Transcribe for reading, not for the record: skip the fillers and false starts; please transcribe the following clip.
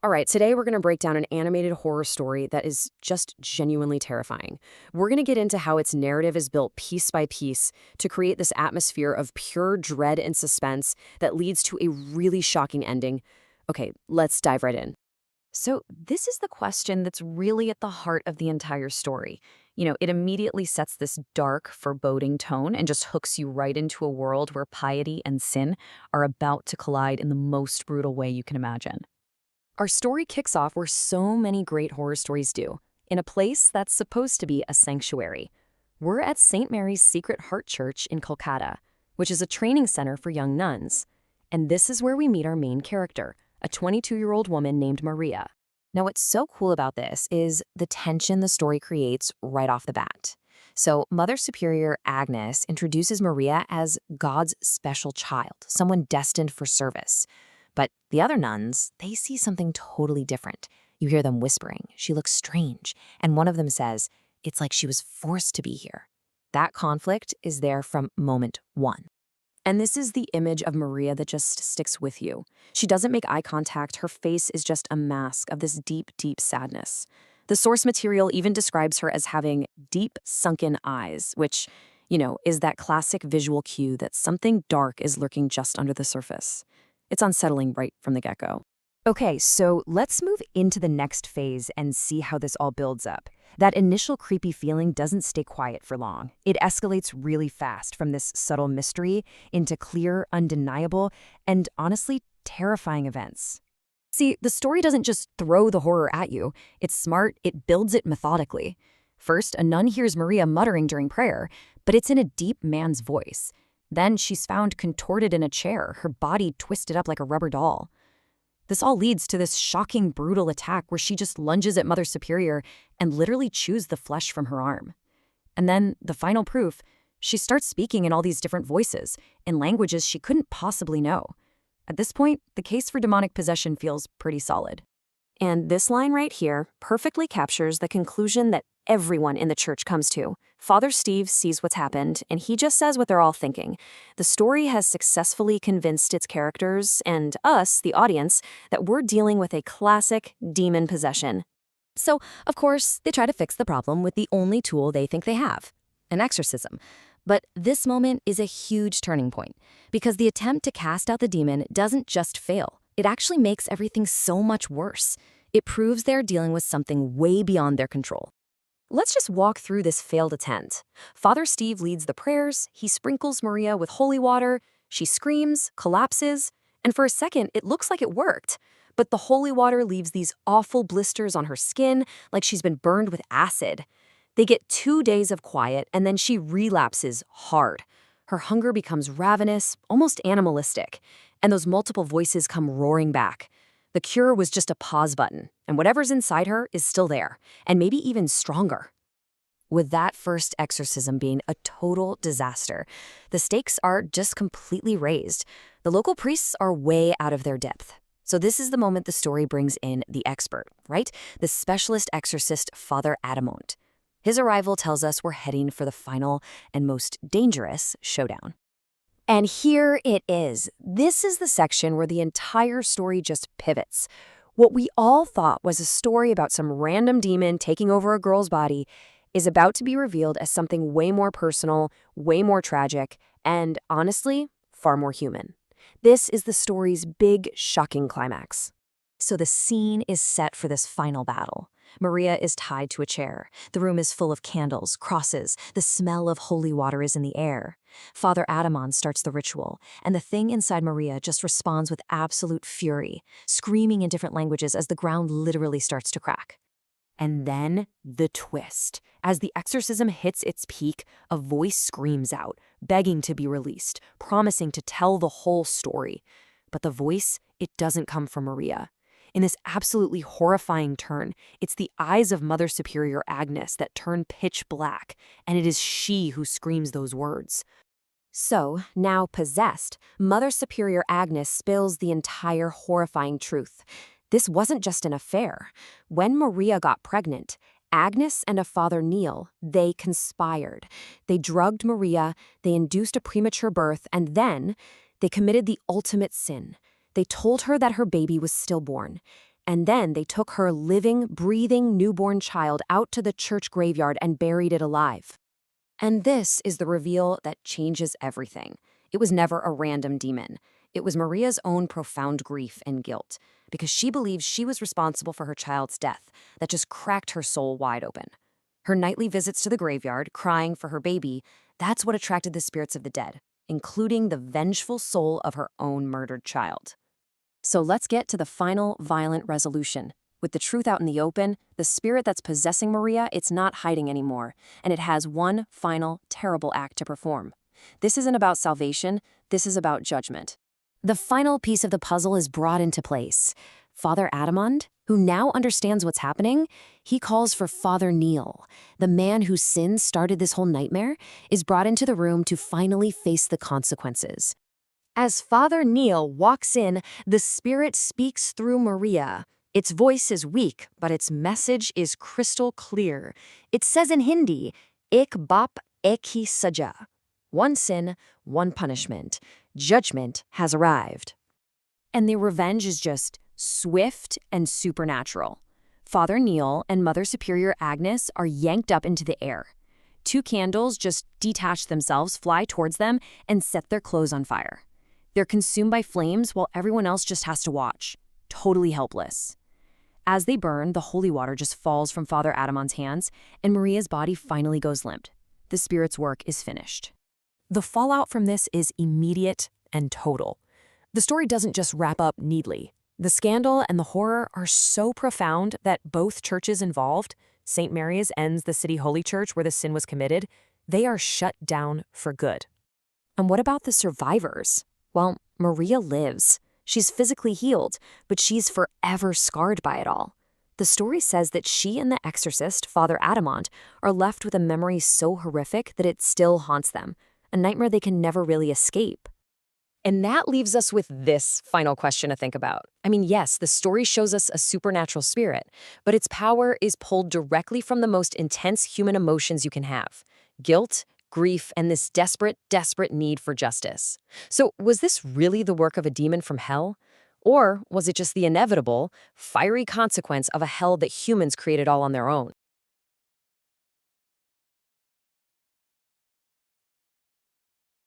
All right, today we're going to break down an animated horror story that is just genuinely terrifying. We're going to get into how its narrative is built piece by piece to create this atmosphere of pure dread and suspense that leads to a really shocking ending. Okay, let's dive right in. So, this is the question that's really at the heart of the entire story. It immediately sets this dark, foreboding tone and just hooks you right into a world where piety and sin are about to collide in the most brutal way you can imagine. Our story kicks off where so many great horror stories do, in a place that's supposed to be a sanctuary. We're at St. Mary's Secret Heart Church in Kolkata, which is a training center for young nuns. And this is where we meet our main character, a 22-year-old woman named Maria. Now, what's so cool about this is the tension the story creates right off the bat. So, Mother Superior Agnes introduces Maria as God's special child, someone destined for service. But the other nuns, they see something totally different. You hear them whispering, she looks strange, and one of them says, it's like she was forced to be here. That conflict is there from moment one. And this is the image of Maria that just sticks with you. She doesn't make eye contact, her face is just a mask of this deep, deep sadness. The source material even describes her as having deep, sunken eyes, which, is that classic visual cue that something dark is lurking just under the surface. It's unsettling right from the get-go. Okay, so let's move into the next phase and see how this all builds up. That initial creepy feeling doesn't stay quiet for long. It escalates really fast from this subtle mystery into clear, undeniable, and honestly, terrifying events. See, the story doesn't just throw the horror at you. It's smart, it builds it methodically. First, a nun hears Maria muttering during prayer, but it's in a deep man's voice. Then she's found contorted in a chair, her body twisted up like a rubber doll. This all leads to this shocking, brutal attack where she just lunges at Mother Superior and literally chews the flesh from her arm. And then, the final proof, she starts speaking in all these different voices, in languages she couldn't possibly know. At this point, the case for demonic possession feels pretty solid. And this line right here perfectly captures the conclusion that everyone in the church comes to. Father Steve sees what's happened, and he just says what they're all thinking. The story has successfully convinced its characters, and us, the audience, that we're dealing with a classic demon possession. So, of course, they try to fix the problem with the only tool they think they have, an exorcism. But this moment is a huge turning point, because the attempt to cast out the demon doesn't just fail. It actually makes everything so much worse. It proves they're dealing with something way beyond their control. Let's just walk through this failed attempt. Father Steve leads the prayers, he sprinkles Maria with holy water, she screams, collapses, and for a second it looks like it worked. But the holy water leaves these awful blisters on her skin, like she's been burned with acid. They get 2 days of quiet, and then she relapses hard. Her hunger becomes ravenous, almost animalistic, and those multiple voices come roaring back. The cure was just a pause button, and whatever's inside her is still there, and maybe even stronger. With that first exorcism being a total disaster, the stakes are just completely raised. The local priests are way out of their depth. So this is the moment the story brings in the expert, right? The specialist exorcist, Father Adamont. His arrival tells us we're heading for the final and most dangerous showdown. And here it is. This is the section where the entire story just pivots. What we all thought was a story about some random demon taking over a girl's body is about to be revealed as something way more personal, way more tragic, and honestly, far more human. This is the story's big, shocking climax. So the scene is set for this final battle. Maria is tied to a chair. The room is full of candles, crosses. The smell of holy water is in the air. Father Adamon starts the ritual, and the thing inside Maria just responds with absolute fury, screaming in different languages as the ground literally starts to crack. And then the twist. As the exorcism hits its peak, a voice screams out, begging to be released, promising to tell the whole story. But the voice, it doesn't come from Maria. In this absolutely horrifying turn, it's the eyes of Mother Superior Agnes that turn pitch black, and it is she who screams those words. So, now possessed, Mother Superior Agnes spills the entire horrifying truth. This wasn't just an affair. When Maria got pregnant, Agnes and a Father Neil, they conspired. They drugged Maria, they induced a premature birth, and then they committed the ultimate sin. They told her that her baby was stillborn. And then they took her living, breathing newborn child out to the church graveyard and buried it alive. And this is the reveal that changes everything. It was never a random demon. It was Maria's own profound grief and guilt, because she believed she was responsible for her child's death that just cracked her soul wide open. Her nightly visits to the graveyard, crying for her baby, that's what attracted the spirits of the dead, including the vengeful soul of her own murdered child. So let's get to the final violent resolution. With the truth out in the open, the spirit that's possessing Maria, it's not hiding anymore, and it has one final terrible act to perform. This isn't about salvation, this is about judgment. The final piece of the puzzle is brought into place. Father Adamond, who now understands what's happening, he calls for Father Neil. The man whose sins started this whole nightmare is brought into the room to finally face the consequences. As Father Neil walks in, the spirit speaks through Maria. Its voice is weak, but its message is crystal clear. It says in Hindi, "Ek bap ek hi saja." One sin, one punishment. Judgment has arrived. And the revenge is just swift and supernatural. Father Neil and Mother Superior Agnes are yanked up into the air. Two candles just detach themselves, fly towards them, and set their clothes on fire. They're consumed by flames while everyone else just has to watch, totally helpless. As they burn, the holy water just falls from Father Adamond's hands, and Maria's body finally goes limp. The spirit's work is finished. The fallout from this is immediate and total. The story doesn't just wrap up neatly. The scandal and the horror are so profound that both churches involved, St. Mary's and the City Holy Church where the sin was committed, they are shut down for good. And what about the survivors? Well, Maria lives. She's physically healed, but she's forever scarred by it all. The story says that she and the exorcist, Father Adamond, are left with a memory so horrific that it still haunts them, a nightmare they can never really escape. And that leaves us with this final question to think about. I mean, yes, the story shows us a supernatural spirit, but its power is pulled directly from the most intense human emotions you can have: guilt, grief, and this desperate, desperate need for justice. So was this really the work of a demon from hell? Or was it just the inevitable, fiery consequence of a hell that humans created all on their own?